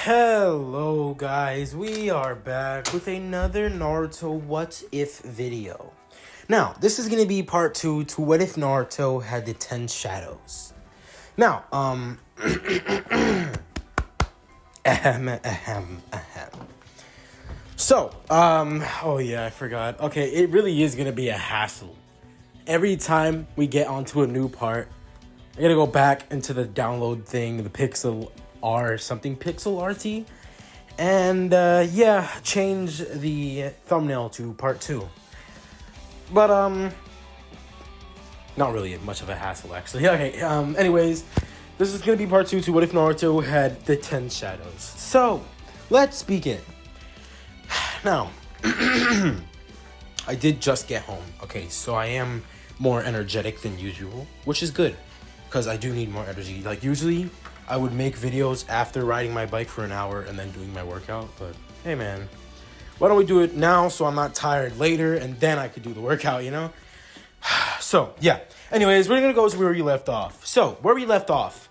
Hello guys, we are back with another Naruto What If video. Now, this is gonna be part 2 to What If Naruto had the 10 shadows. Now, So, oh yeah, I forgot. Okay, it really is gonna be a hassle. Every time we get onto a new part, I gotta go back into the download thing, the pixel RT, and change the thumbnail to part 2. But not really much of a hassle actually. Okay, anyways, this is gonna be part 2 to What If Naruto had the 10 shadows. So let's begin. Now, I did just get home. Okay, so I am more energetic than usual, which is good because I do need more energy. Like usually I would make videos after riding my bike for an hour and then doing my workout, but hey man, why don't we do it now so I'm not tired later and then I could do the workout, you know? So yeah, anyways, we're gonna go to where we left off. So where we left off,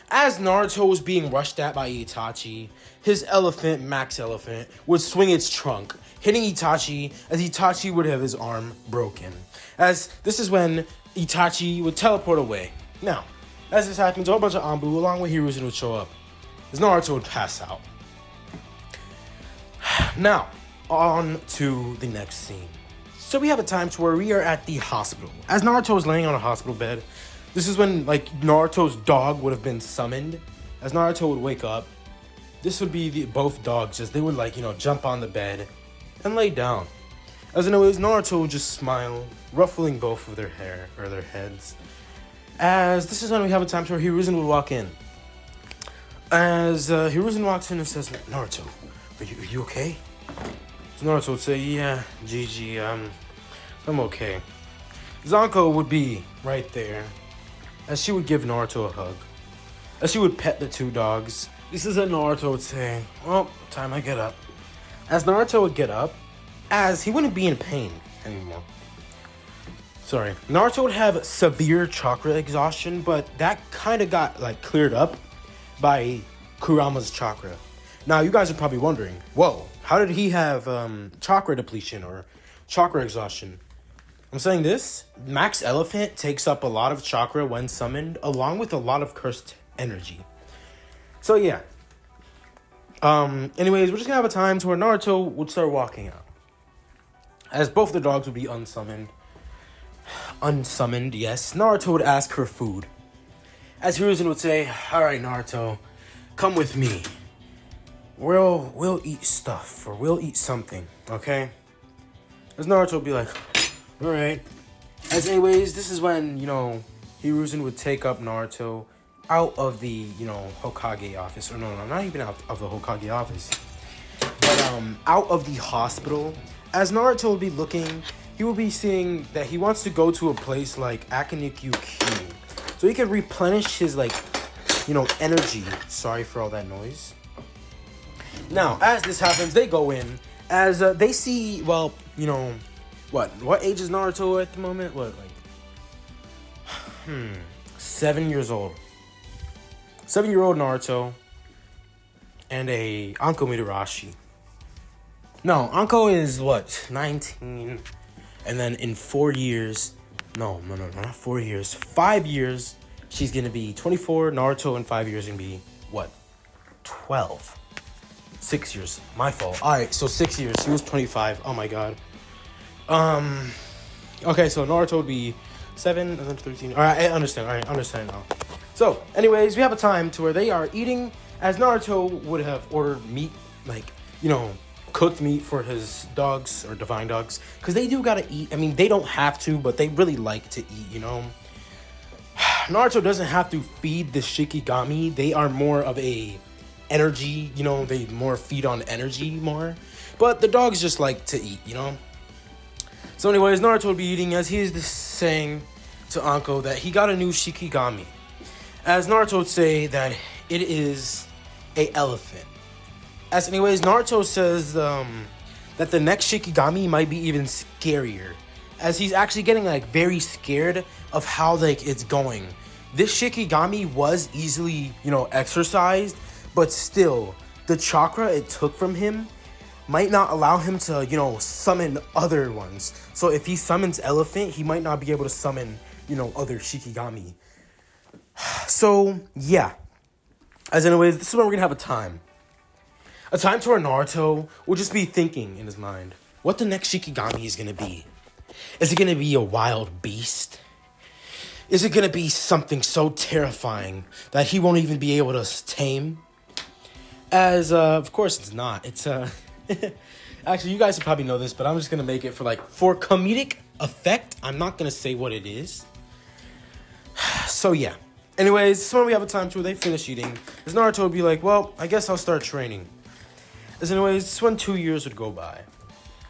as Naruto was being rushed at by Itachi, his elephant, Max Elephant, would swing its trunk, hitting Itachi as Itachi would have his arm broken. As this is when Itachi would teleport away. Now, as this happens, a whole bunch of Anbu along with Hiruzen would show up, as Naruto would pass out. Now, on to the next scene. So we have a time to where we are at the hospital. As Naruto is laying on a hospital bed, this is when Naruto's dog would have been summoned. As Naruto would wake up, this would be both dogs, as they would jump on the bed and lay down. As anyways, Naruto would just smile, ruffling both of their hair or their heads. As this is when we have a time to where Hiruzen would walk in. As Hiruzen walks in and says, "Naruto, are you okay?" So Naruto would say, "Yeah, Gigi, I'm okay." Zanko would be right there, as she would give Naruto a hug, as she would pet the two dogs. This is when Naruto would say, "Well, time I get up." As Naruto would get up, as he wouldn't be in pain anymore. Sorry, Naruto would have severe chakra exhaustion, but that kind of got cleared up by Kurama's chakra. Now you guys are probably wondering, whoa, how did he have chakra depletion or chakra exhaustion? I'm saying this, Max Elephant takes up a lot of chakra when summoned, along with a lot of cursed energy. So yeah. Anyways, we're just gonna have a time to where Naruto would start walking out, as both the dogs would be unsummoned, yes. Naruto would ask for food, as Hiruzen would say, "All right, Naruto, come with me. We'll eat stuff, or we'll eat something, okay?" As Naruto would be like, "All right." As anyways, this is when Hiruzen would take up Naruto out of the Hokage office, or no, not even out of the Hokage office, but out of the hospital. As Naruto would be looking, he will be seeing that he wants to go to a place like Akinikyu Q, so he can replenish his energy. Sorry for all that noise. Now, as this happens, they go in, as they see, what age is Naruto at the moment? 7 years old. 7-year-old Naruto and a Anko Mitarashi. No, Anko is 19. And then in 4 years, no, not 4 years, 5 years, she's gonna be 24. Naruto in 5 years gonna be 12. 6 years. My fault. Alright, so 6 years. He was 25. Oh my god. Okay, so Naruto would be 7 and then 13. Alright, I understand. Alright, I understand now. So, anyways, we have a time to where they are eating, as Naruto would have ordered meat, cooked meat for his dogs, or divine dogs, because they do gotta eat. I mean, they don't have to, but they really like to eat, Naruto doesn't have to feed the Shikigami. They are more of a energy, they more feed on energy more, but the dogs just like to eat, So anyways, Naruto would be eating, as he is saying to Anko that he got a new Shikigami, as Naruto would say that it is a elephant. As anyways, Naruto says that the next Shikigami might be even scarier, as he's actually getting very scared of how it's going. This Shikigami was easily, exercised, but still, the chakra it took from him might not allow him to, summon other ones. So if he summons elephant, he might not be able to summon, other Shikigami. So, yeah. As anyways, this is when we're gonna have a time. A time to where Naruto will just be thinking in his mind what the next Shikigami is gonna be. Is it gonna be a wild beast? Is it gonna be something so terrifying that he won't even be able to tame? Of course it's not. It's, actually, you guys probably know this, but I'm just gonna make it for comedic effect. I'm not gonna say what it is. So, yeah. Anyways, this is when we have a time to where they finish eating. As Naruto would be like, well, I guess I'll start training. As anyways, this is when 2 years would go by.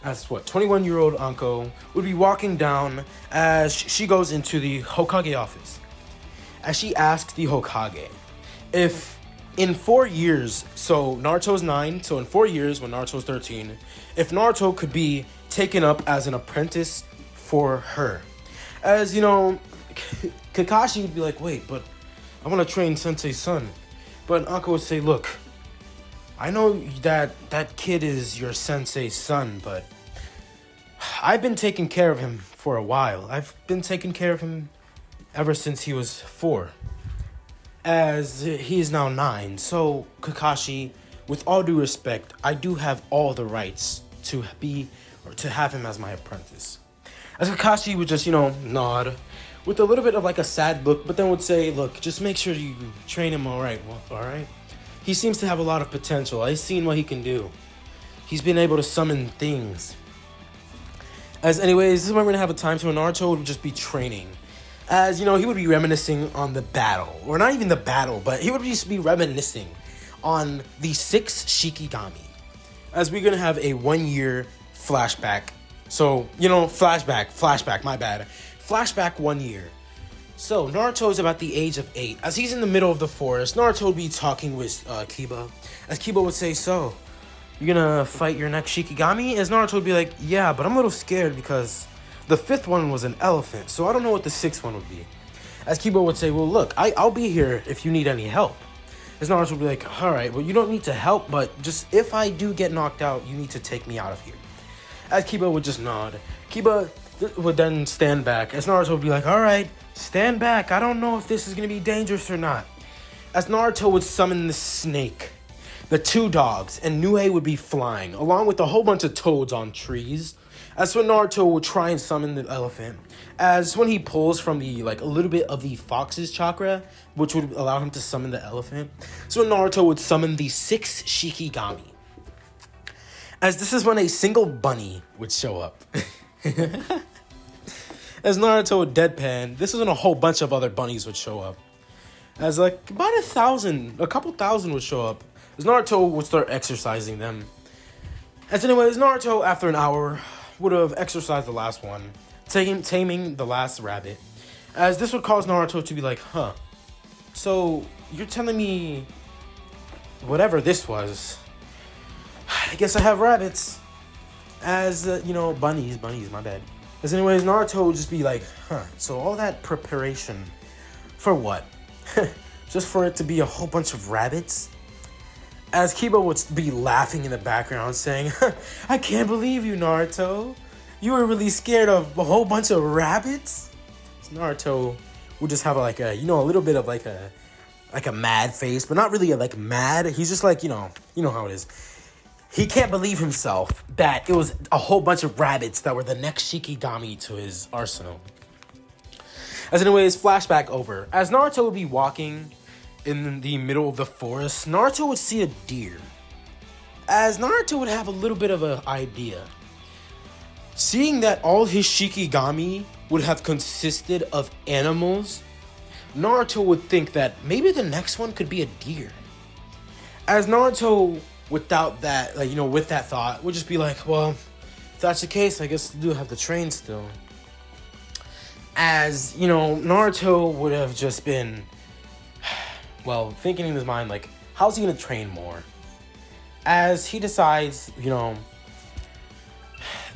As 21-year-old Anko would be walking down as she goes into the Hokage office. As she asks the Hokage if in 4 years, so Naruto's 9, so in 4 years when Naruto's 13, if Naruto could be taken up as an apprentice for her. As, Kakashi would be like, wait, but I want to train Sensei's son. But Anko would say, look, I know that kid is your sensei's son, but I've been taking care of him for a while. I've been taking care of him ever since he was 4. As he is now 9. So, Kakashi, with all due respect, I do have all the rights to have him as my apprentice. As Kakashi would just, nod with a little bit of a sad look, but then would say, look, just make sure you train him all right. He seems to have a lot of potential. I've seen what he can do. He's been able to summon things. As anyways, this is when we're going to have a time to when Naruto would just be training. As, he would be reminiscing on the battle. Or not even the battle, but he would just be reminiscing on the 6 Shikigami. As we're going to have a 1-year flashback. So, flashback, my bad. Flashback 1 year. So, Naruto is about the age of 8. As he's in the middle of the forest, Naruto would be talking with Kiba. As Kiba would say, so, you're gonna fight your next Shikigami? As Naruto would be like, yeah, but I'm a little scared because the 5th one was an elephant, so I don't know what the 6th one would be. As Kiba would say, well, look, I'll be here if you need any help. As Naruto would be like, alright, well, you don't need to help, but just if I do get knocked out, you need to take me out of here. As Kiba would just nod. Kiba would then stand back. As Naruto would be like, alright, stand back. I don't know if this is going to be dangerous or not. As Naruto would summon the snake, the 2 dogs, and Nue would be flying, along with a whole bunch of toads on trees. As when Naruto would try and summon the elephant. As when he pulls from the, a little bit of the fox's chakra, which would allow him to summon the elephant. So Naruto would summon the 6 Shikigami. As this is when a single bunny would show up. As Naruto would deadpan, this is when a whole bunch of other bunnies would show up. As about a couple thousand would show up. As Naruto would start exercising them. As anyways, Naruto, after an hour, would have exercised the last one, taming the last rabbit. As this would cause Naruto to be like, huh, so you're telling me whatever this was, I guess I have rabbits. As, bunnies, my bad. As anyways, Naruto would just be like, huh, so all that preparation, for what? Just for it to be a whole bunch of rabbits? As Kiba would be laughing in the background saying, I can't believe you, Naruto. You were really scared of a whole bunch of rabbits? So Naruto would just have a little bit of a mad face, but not really mad. He's just you know how it is. He can't believe himself that it was a whole bunch of rabbits that were the next Shikigami to his arsenal. As anyways, flashback over. As Naruto would be walking in the middle of the forest, Naruto would see a deer. As Naruto would have a little bit of an idea. Seeing that all his Shikigami would have consisted of animals, Naruto would think that maybe the next one could be a deer. As Naruto, without that, with that thought, would just be like, well, if that's the case, I guess I do have to train still. As, Naruto would have just been, thinking in his mind, how's he gonna train more? As he decides,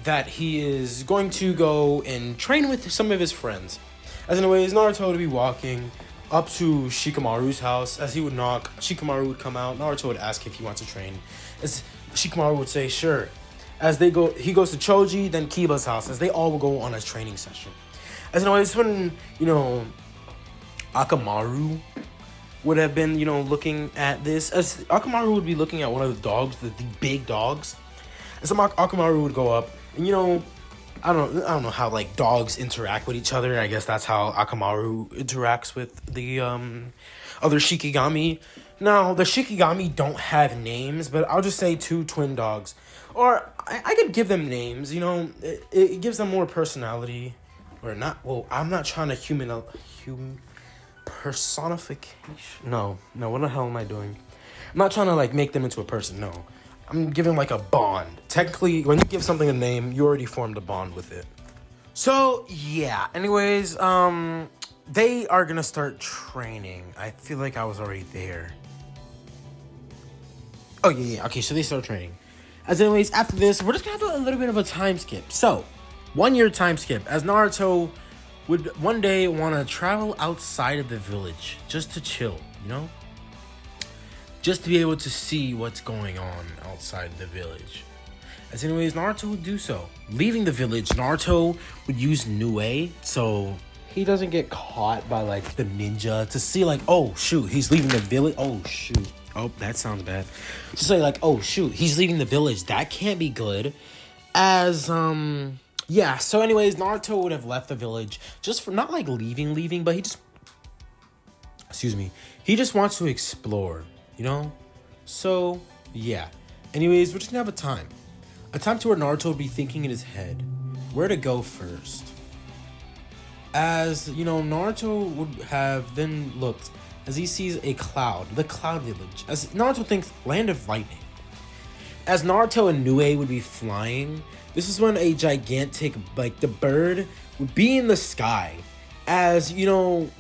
that he is going to go and train with some of his friends. As anyways, Naruto would be walking up to Shikamaru's house. As he would knock, Shikamaru would come out. Naruto would ask if he wants to train. As Shikamaru would say, sure. As they go, he goes to Choji, then Kiba's house, as they all will go on a training session. As you know, it's when, Akamaru would have been, looking at this. As Akamaru would be looking at one of the dogs, the big dogs. And so Akamaru would go up, and I don't know how like dogs interact with each other. I guess that's how Akamaru interacts with the other Shikigami. Now, the Shikigami don't have names, but I'll just say 2 twin dogs. Or I could give them names, it gives them more personality. Or not, well, I'm not trying to personification. No, what the hell am I doing? I'm not trying to like make them into a person, no. I'm giving like a bond. Technically, when you give something a name, you already formed a bond with it. So, yeah. Anyways, they are gonna start training. I feel like I was already there. Oh, yeah. Okay, so they start training. As anyways, after this, we're just gonna have a little bit of a time skip. So, 1 year time skip. As Naruto would one day want to travel outside of the village just to chill, just to be able to see what's going on outside the village. As anyways, Naruto would do so. Leaving the village, Naruto would use Nue, so he doesn't get caught by like the ninja, to see like, oh shoot, he's leaving the village. Oh shoot. Oh, that sounds bad. To say like, oh shoot, he's leaving the village. That can't be good. As yeah, so anyways, Naruto would have left the village just for not like leaving, but he just wants to explore, So, yeah. Anyways, we're just gonna have a time to where Naruto would be thinking in his head where to go first. As, Naruto would have then looked as he sees a cloud, the cloud village. As Naruto thinks, land of lightning. As Naruto and Nue would be flying, this is when a gigantic, like the bird would be in the sky. As,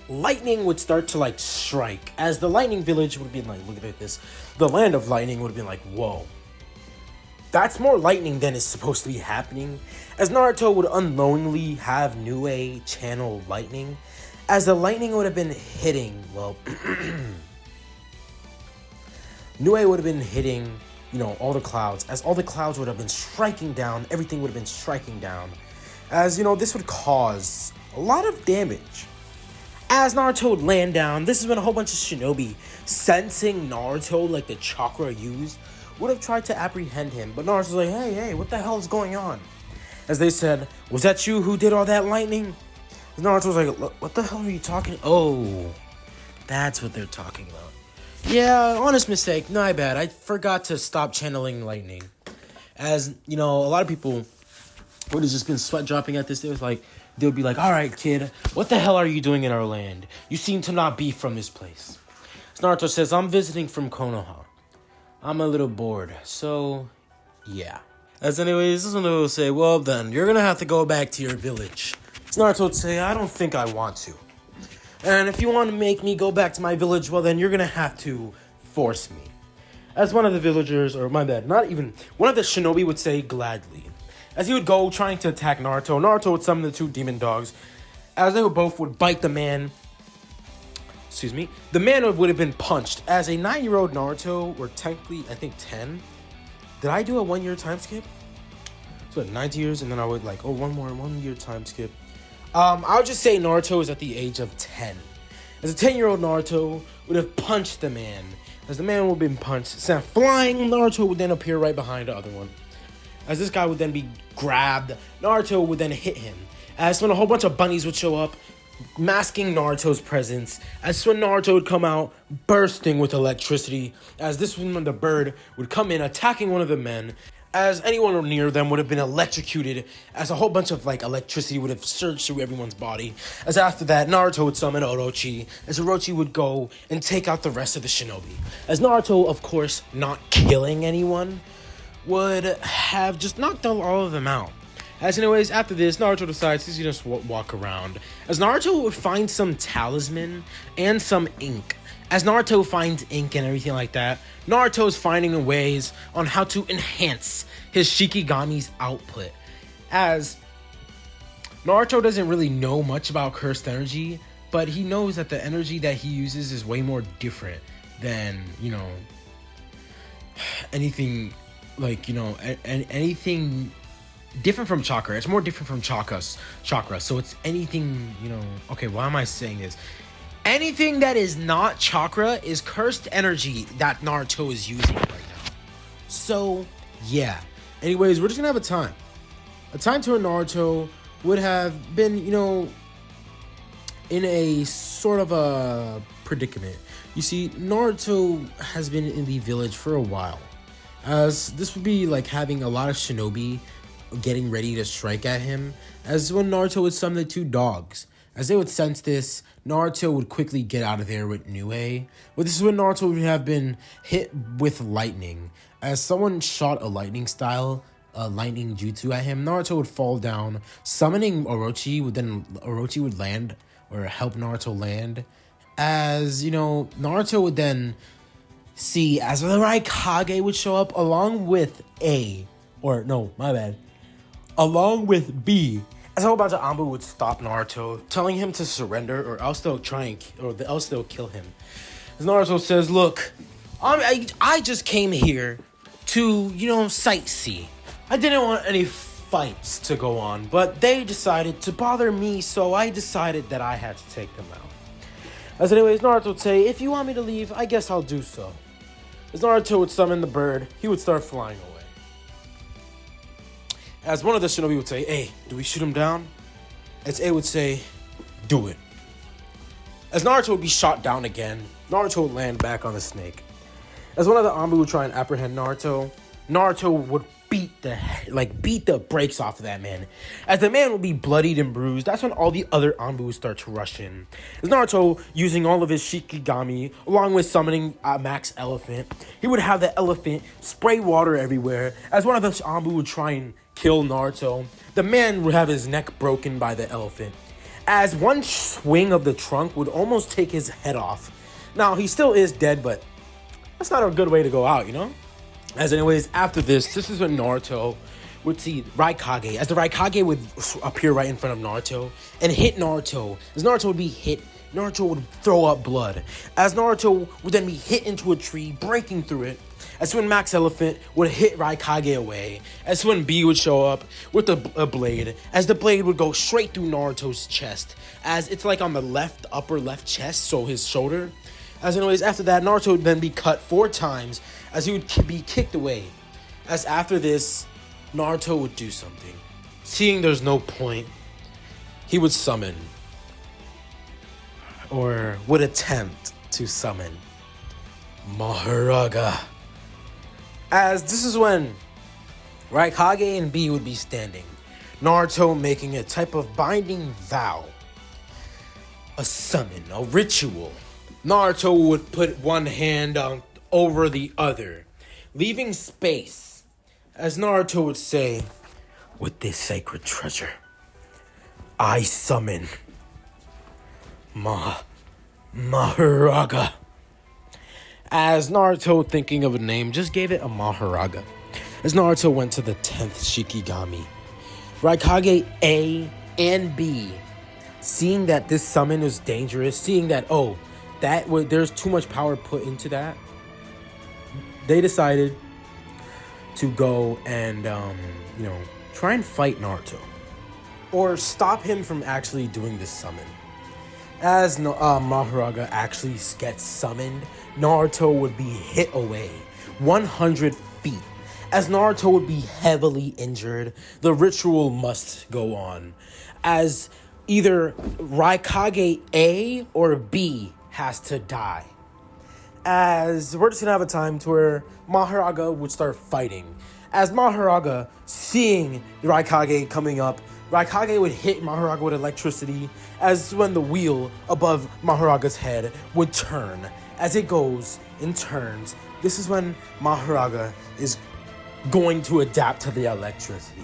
lightning would start to like strike. As the lightning village would be like, look at this. The land of lightning would have been like, whoa. That's more lightning than is supposed to be happening. As Naruto would unknowingly have Nue channel lightning. As the lightning would have been hitting, Nue would have been hitting, all the clouds. As all the clouds would have been striking down, everything would have been striking down. As, this would cause a lot of damage. As Naruto would land down, this is when a whole bunch of shinobi, sensing Naruto like the chakra used, would have tried to apprehend him. But Naruto's like, hey, what the hell is going on? As they said, was that you who did all that lightning? Naruto was like, what the hell are you talking? Oh, that's what they're talking about. Yeah, honest mistake. My bad. I forgot to stop channeling lightning. As, a lot of people would have just been sweat dropping at this. They would be like, all right, kid, what the hell are you doing in our land? You seem to not be from this place. So Naruto says, I'm visiting from Konoha. I'm a little bored. So, yeah. As anyways, this one will say, well then, you're going to have to go back to your village. Naruto would say, I don't think I want to. And if you want to make me go back to my village, well then you're going to have to force me. As one of the villagers, or my bad, not even, one of the shinobi would say gladly. As he would go trying to attack Naruto, Naruto would summon the 2 demon dogs. As they would bite the man. The man would have been punched. As a 9-year-old Naruto, or technically, I think 10. Did I do a 1 year time skip? So 90 years, and then I would one year time skip. I would just say Naruto is at the age of 10. As a 10-year-old Naruto would have punched the man. As the man would have been punched, sent flying, Naruto would then appear right behind the other one. As this guy would then be grabbed, Naruto would then hit him. As when a whole bunch of bunnies would show up, masking Naruto's presence. As when Naruto would come out, bursting with electricity. As this one, the bird would come in, attacking one of the men. As anyone near them would have been electrocuted, as a whole bunch of electricity would have surged through everyone's body. As after that, Naruto would summon Orochi, as Orochi would go and take out the rest of the shinobi. As Naruto, of course, not killing anyone, would have just knocked all of them out. As anyways, after this, Naruto decides he's gonna just walk around. As Naruto would find some talisman and some ink. As Naruto finds ink and everything like that, Naruto's finding ways on how to enhance his Shikigami's output. As Naruto doesn't really know much about cursed energy, but he knows that the energy that he uses is way more different than, anything like, anything different from chakra. It's more different from chakra. So it's anything, okay, why am I saying this? Anything that is not chakra is cursed energy that Naruto is using right now. So, yeah. Anyways, we're just gonna have a time. A time to Naruto would have been, in a sort of a predicament. You see, Naruto has been in the village for a while, as this would be like having a lot of shinobi getting ready to strike at him, as when Naruto would summon the 2 dogs. As they would sense this, Naruto would quickly get out of there with Nue. But this is when Naruto would have been hit with lightning. As someone shot a lightning jutsu at him, Naruto would fall down. Summoning Orochi would land, or help Naruto land. As, Naruto would then see as the Raikage would show up along with along with B. As a whole bunch of Anbu would stop Naruto, telling him to surrender, or else they'll kill him. As Naruto says, "Look, I just came here to, sightsee. I didn't want any fights to go on, but they decided to bother me, so I decided that I had to take them out." As anyways, Naruto would say, "If you want me to leave, I guess I'll do so." As Naruto would summon the bird, he would start flying away. As one of the shinobi would say, "Hey, do we shoot him down?" As A would say, "Do it." As Naruto would be shot down again, Naruto would land back on the snake. As one of the Anbu would try and apprehend Naruto, Naruto would beat the brakes off of that man. As the man would be bloodied and bruised, that's when all the other Anbu would start to rush in. As Naruto, using all of his Shikigami, along with summoning Max Elephant, he would have the elephant spray water everywhere. As one of the Anbu would try and kill Naruto, the man would have his neck broken by the elephant. As one swing of the trunk would almost take his head off. Now, he still is dead, but that's not a good way to go out, As anyways, after this is when Naruto would see Raikage. As the Raikage would appear right in front of Naruto and hit Naruto. As Naruto would be hit, Naruto would throw up blood. As Naruto would then be hit into a tree, breaking through it. As when Max Elephant would hit Raikage away. As when B would show up with a blade. As the blade would go straight through Naruto's chest. As it's like on the upper left chest, so his shoulder. As anyways, after that, Naruto would then be cut 4 times as he would be kicked away. As after this, Naruto would do something. Seeing there's no point, he would summon, or would attempt to summon, Maharaga. As this is when Raikage and B would be standing. Naruto making a type of binding vow. A summon, a ritual. Naruto would put one hand over the other, leaving space. As Naruto would say, "With this sacred treasure, I summon Maharaga." As Naruto, thinking of a name, just gave it a Maharaga. As Naruto went to the 10th Shikigami, Raikage A and B, seeing that this summon was dangerous, seeing that, there's too much power put into that, they decided to go and, try and fight Naruto. Or stop him from actually doing this summon. As Maharaga actually gets summoned, Naruto would be hit away 100 feet. As Naruto would be heavily injured, the ritual must go on. As either Raikage A or B has to die. As we're just gonna have a time to where Maharaga would start fighting. As Maharaga, seeing Raikage coming up, Raikage would hit Maharaga with electricity, as when the wheel above Maharaga's head would turn. As it goes and turns, this is when Maharaga is going to adapt to the electricity.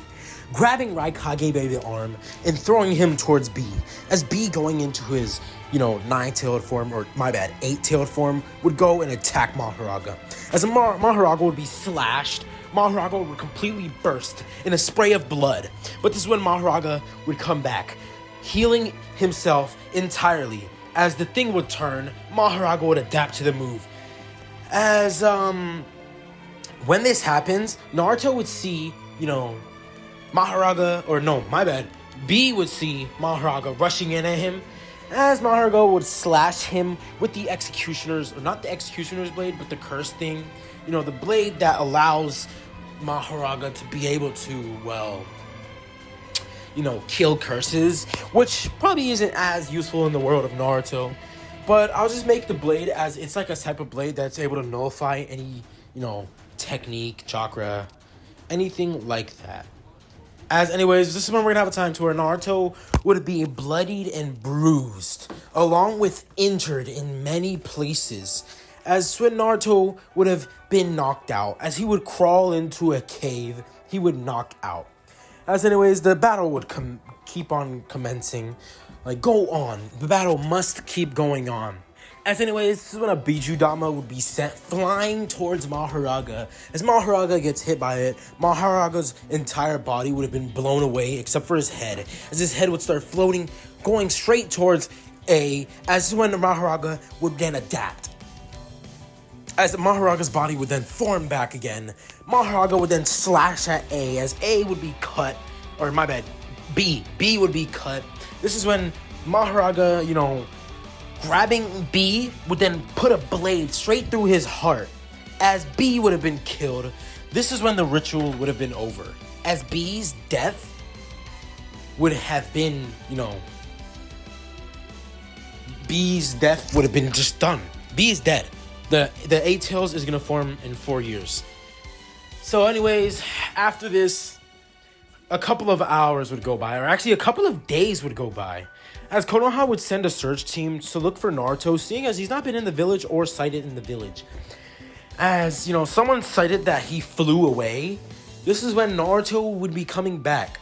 Grabbing Raikage by the arm and throwing him towards B. As B, going into his, 9-tailed form, or 8-tailed form, would go and attack Maharaga. As Maharaga would be slashed, Maharaga would completely burst in a spray of blood. But this is when Maharaga would come back. healing himself entirely. As the thing would turn, Mahoraga would adapt to the move. As when this happens, Naruto would see, Mahoraga, or no, my bad, B would see Mahoraga rushing in at him, as Mahoraga would slash him with the Executioner's, or not the Executioner's blade, but the curse thing. The blade that allows Mahoraga to be able to, kill curses, which probably isn't as useful in the world of Naruto. But I'll just make the blade as it's like a type of blade that's able to nullify any, technique, chakra, anything like that. As anyways, this is when we're gonna have a time to where Naruto would be bloodied and bruised, along with injured in many places. As when Naruto would have been knocked out, as he would crawl into a cave, he would knock out. As anyways, the battle would keep on commencing. Go on. The battle must keep going on. As anyways, this is when a Bijudama would be sent flying towards Mahoraga. As Mahoraga gets hit by it, Mahoraga's entire body would have been blown away except for his head. As his head would start floating, going straight towards A. As when Mahoraga would then adapt. As Mahoraga's body would then form back again, Mahoraga would then slash at A, as A would be cut, or my bad, B would be cut. This is when Mahoraga, grabbing B would then put a blade straight through his heart, as B would have been killed. This is when the ritual would have been over, as B's death would have been, B's death would have been just done. B is dead. The Eight Tails is going to form in 4 years. So anyways, after this, a couple of hours would go by, or actually a couple of days would go by, as Konoha would send a search team to look for Naruto, seeing as he's not been in the village or sighted in the village. As, someone cited that he flew away, this is when Naruto would be coming back.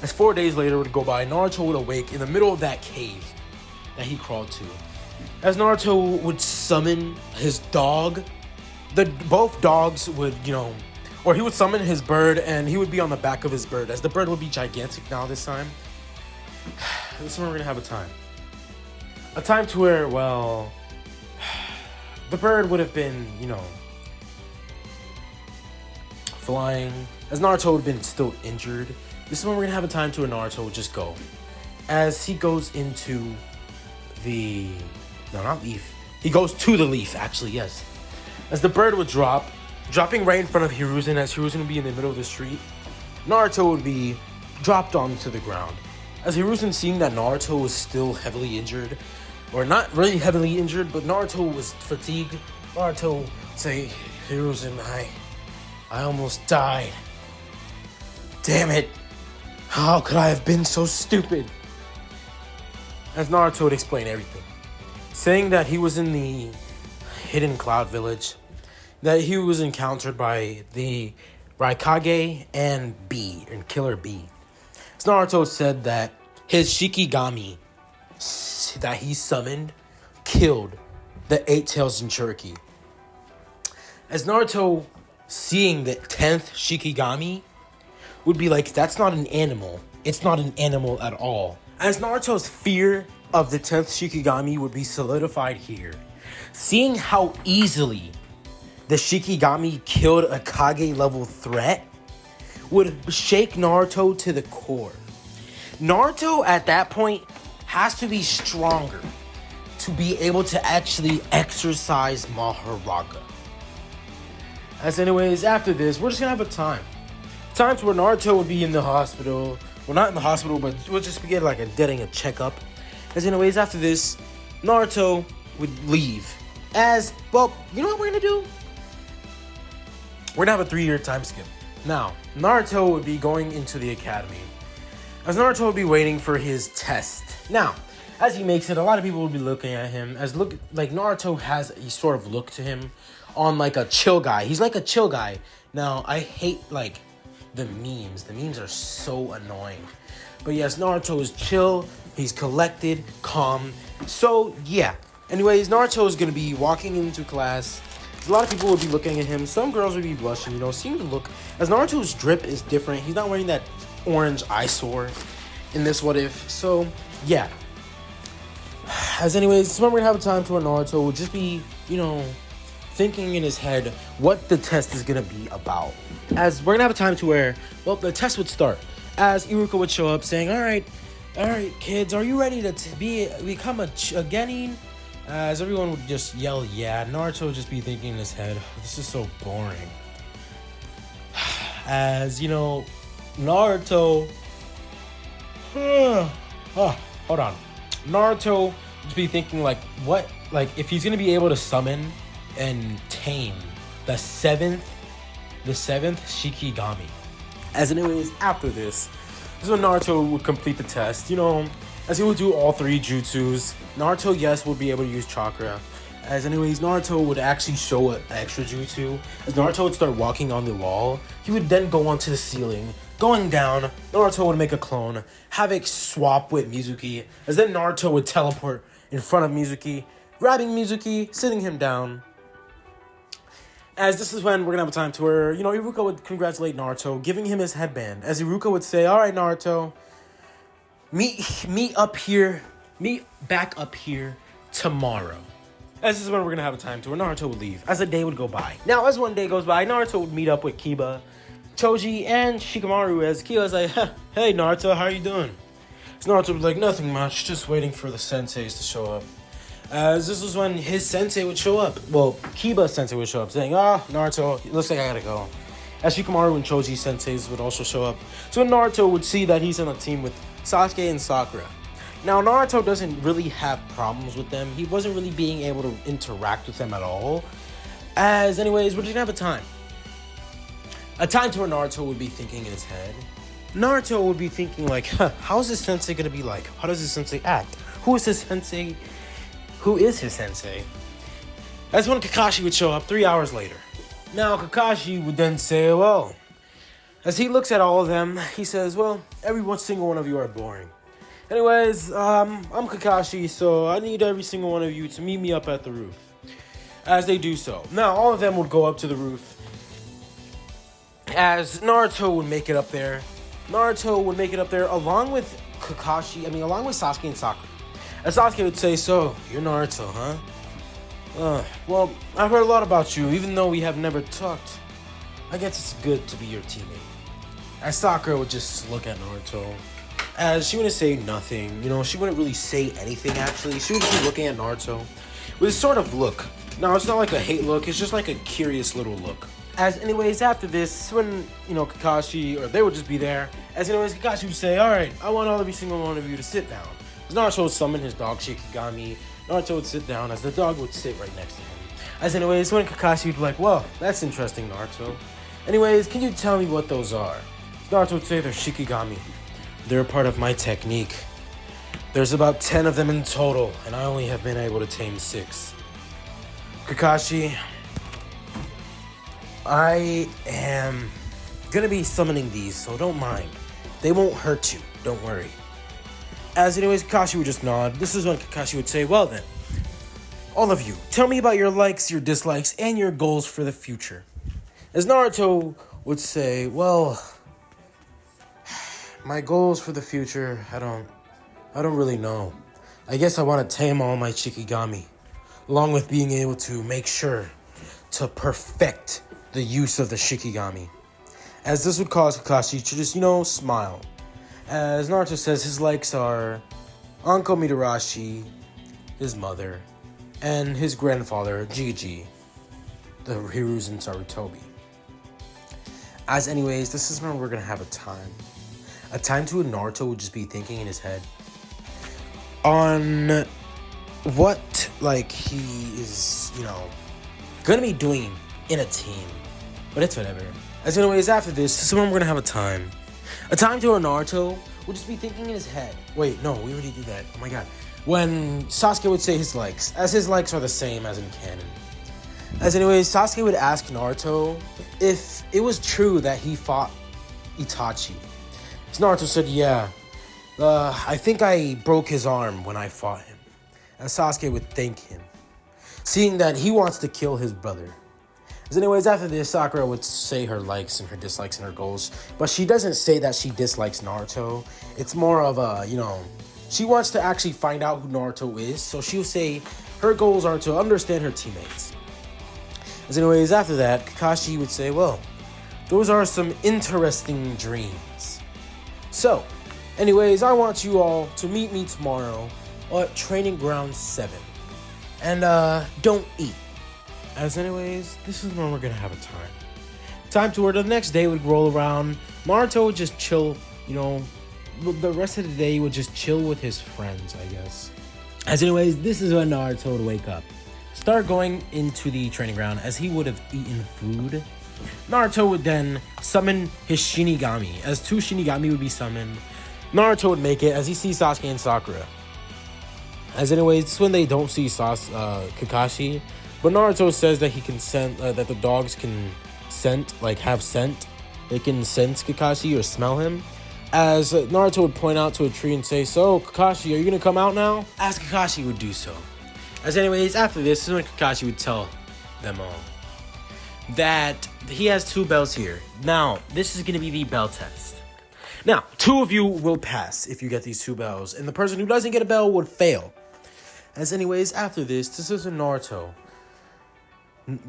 As 4 days later would go by, Naruto would awake in the middle of that cave that he crawled to. As Naruto would summon his dog, both dogs would, or he would summon his bird and he would be on the back of his bird, as the bird would be gigantic now this time. This is when we're gonna have a time. A time to where, the bird would have been, flying, as Naruto would have been still injured. This is when we're gonna have a time to where Naruto would just go. As he goes into the... No, not leaf. He goes to the leaf, actually, yes. As the bird would dropping right in front of Hiruzen, as Hiruzen would be in the middle of the street, Naruto would be dropped onto the ground. As Hiruzen, seeing that Naruto was still heavily injured, or not really heavily injured, but Naruto was fatigued, Naruto would say, Hiruzen, I almost died. Damn it. How could I have been so stupid? As Naruto would explain everything, saying that he was in the Hidden Cloud Village, that he was encountered by the Raikage and B, and Killer B. As Naruto said that his Shikigami that he summoned killed the Eight Tails Jinchuriki. As Naruto, seeing the 10th Shikigami, would be like, that's not an animal. It's not an animal at all. As Naruto's fear of the 10th Shikigami would be solidified here. Seeing how easily the Shikigami killed a Kage level threat would shake Naruto to the core. Naruto at that point has to be stronger to be able to actually exercise Mahoraga. As anyways, after this, we're just gonna have a time. Times where Naruto would be in the hospital. Well, not in the hospital, but we'll just be getting a checkup. As anyways, after this, Naruto would leave. As, well, you know what we're gonna do? We're gonna have a 3-year time skip. Now, Naruto would be going into the academy. As Naruto would be waiting for his test. Now, as he makes it, a lot of people would be looking at him as Naruto has a sort of look to him on like a chill guy. He's like a chill guy. Now, I hate the memes. The memes are so annoying. But yes, Naruto is chill. He's collected, calm. So, yeah. Anyways, Naruto is going to be walking into class. A lot of people would be looking at him. Some girls would be blushing, seeing the look. As Naruto's drip is different. He's not wearing that orange eyesore. in this what if. So yeah. As anyways, this is when we're gonna have a time to where Naruto will just be, thinking in his head what the test is gonna be about. As we're gonna have a time to where, well, the test would start. As Iruka would show up saying, all right, kids, are you ready to become a Genin? As everyone would just yell, yeah. Naruto would just be thinking in his head, this is so boring. As, Naruto... hold on. Naruto would just be thinking, what? If he's going to be able to summon and tame the seventh Shikigami. As anyways, after this is when Naruto would complete the test. As he would do all 3 jutsus, Naruto, yes, would be able to use chakra. As anyways, Naruto would actually show an extra jutsu. As Naruto would start walking on the wall, he would then go onto the ceiling. Going down, Naruto would make a clone, have it swap with Mizuki. As then Naruto would teleport in front of Mizuki, grabbing Mizuki, sitting him down. As this is when we're gonna have a time to where, Iruka would congratulate Naruto, giving him his headband. As Iruka would say, all right, Naruto, meet back up here tomorrow. As this is when we're gonna have a time to where Naruto would leave, as a day would go by. Now, as one day goes by, Naruto would meet up with Kiba, Choji, and Shikamaru. As Kiba's like, hey, Naruto, how you doing? So Naruto would be like, nothing much, just waiting for the senseis to show up. As this was when his sensei would show up. Well, Kiba's sensei would show up, saying, Naruto, it looks like I gotta go. As Shikamaru and Choji senseis would also show up. So Naruto would see that he's on a team with Sasuke and Sakura. Now, Naruto doesn't really have problems with them. He wasn't really being able to interact with them at all. As anyways, we're just gonna have a time. A time to where Naruto would be thinking in his head. Naruto would be thinking how is his sensei gonna be like? How does his sensei act? Who is his sensei? Who is his sensei? That's when Kakashi would show up 3 hours later. Now, Kakashi would then say, well, as he looks at all of them, he says, well, every single one of you are boring. Anyways, I'm Kakashi, so I need every single one of you to meet me up at the roof. As they do so. Now, all of them would go up to the roof. As Naruto would make it up there. Naruto would make it up there along with along with Sasuke and Sakura. As Sasuke would say, so, you're Naruto, huh? Well, I've heard a lot about you, even though we have never talked. I guess it's good to be your teammate. As Sakura would just look at Naruto. As she wouldn't say nothing, she wouldn't really say anything, actually. She would just be looking at Naruto with a sort of look. Now, it's not like a hate look, it's just like a curious little look. As anyways, after this, when, Kakashi, or they would just be there. As anyways, Kakashi would say, alright, I want every single one of you to sit down. As Naruto would summon his dog Shikigami, Naruto would sit down as the dog would sit right next to him. As anyways, when Kakashi would be like, well, that's interesting, Naruto. Anyways, can you tell me what those are? Naruto would say they're Shikigami. They're a part of my technique. There's about 10 of them in total, and I only have been able to tame 6. Kakashi, I am gonna be summoning these, so don't mind. They won't hurt you, don't worry. As anyways, Kakashi would just nod. This is when Kakashi would say, well then, all of you, tell me about your likes, your dislikes, and your goals for the future. As Naruto would say, well, my goals for the future, I don't really know. I guess I want to tame all my Shikigami, along with being able to make sure to perfect the use of the Shikigami. As this would cause Kakashi to just, smile. As Naruto says, his likes are Anko Mitarashi, his mother, and his grandfather, Jiji, the Hiruzen Sarutobi. As anyways, this is when we're going to have a time. A time to Naruto would just be thinking in his head on what, he is, gonna be doing in a team. But it's whatever. As anyways, after this is when we're gonna have a time. A time to Naruto would just be thinking in his head. Wait, no, we already did that. Oh my god. When Sasuke would say his likes, as his likes are the same as in canon. As anyways, Sasuke would ask Naruto if it was true that he fought Itachi. Naruto said, yeah, I think I broke his arm when I fought him. And Sasuke would thank him, seeing that he wants to kill his brother. Anyways, after this, Sakura would say her likes and her dislikes and her goals, but she doesn't say that she dislikes Naruto. It's more of a, she wants to actually find out who Naruto is, so she'll say her goals are to understand her teammates. Anyways, after that, Kakashi would say, well, those are some interesting dreams. So, anyways, I want you all to meet me tomorrow at Training Ground 7. And don't eat. Anyways, this is when we're gonna have a time to where the next day would roll around. Naruto would just chill, the rest of the day would just chill with his friends, I guess. Anyways, this is when Naruto would wake up, start going into the training ground as he would have eaten food. Naruto would then summon his Shinigami, as 2 Shinigami would be summoned. Naruto would make it as he sees Sasuke and Sakura. Anyways, this is when they don't see Kakashi. But Naruto says that he can that the dogs can have scent. They can sense Kakashi or smell him. As Naruto would point out to a tree and say, so, Kakashi, are you gonna come out now? As Kakashi would do so. Anyways, after this is when Kakashi would tell them all that he has 2 bells here. Now, this is gonna be the bell test. Now, 2 of you will pass if you get these 2 bells, and the person who doesn't get a bell would fail. Anyways, after this is when Naruto.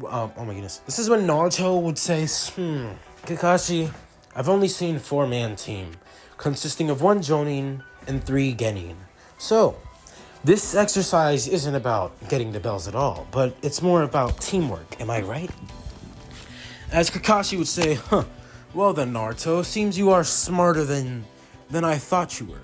Oh my goodness. This is when Naruto would say, Kakashi, I've only seen 4-man team, consisting of 1 Jonin and 3 Genin. So, this exercise isn't about getting the bells at all, but it's more about teamwork, am I right? As Kakashi would say, well then Naruto, seems you are smarter than I thought you were.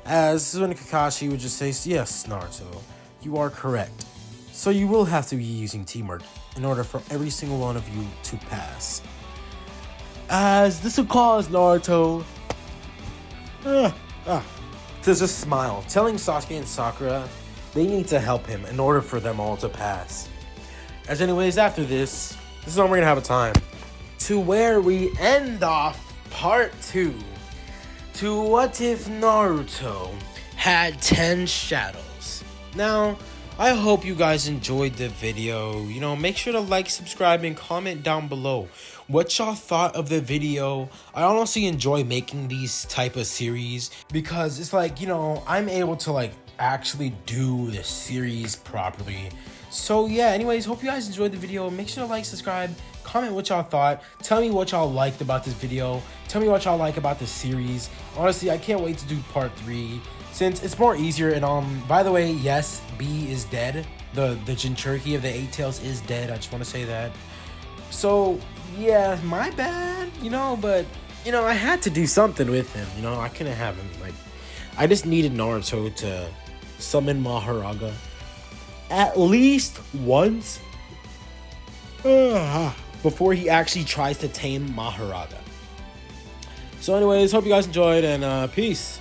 This is when Kakashi would just say, yes, Naruto, you are correct. So you will have to be using teamwork in order for every single one of you to pass. This will cause Naruto to just smile, telling Sasuke and Sakura they need to help him in order for them all to pass. Anyways, after this is when we're gonna have a time to where we end off part 2 to what if Naruto had 10 shadows. Now, I hope you guys enjoyed the video. Make sure to like, subscribe, and comment down below what y'all thought of the video. I honestly enjoy making these type of series because it's like, I'm able to actually do the series properly. So yeah, anyways, hope you guys enjoyed the video. Make sure to like, subscribe, comment what y'all thought. Tell me what y'all liked about this video. Tell me what y'all like about this series. Honestly, I can't wait to do part 3. Since it's more easier, and by the way, yes, B is dead. The Jinchuriki of the 8 Tails is dead. I just want to say that. So yeah, my bad, but I had to do something with him. I couldn't have him. I just needed Naruto to summon Maharaga at least once before he actually tries to tame Maharaga. So anyways, hope you guys enjoyed, and peace.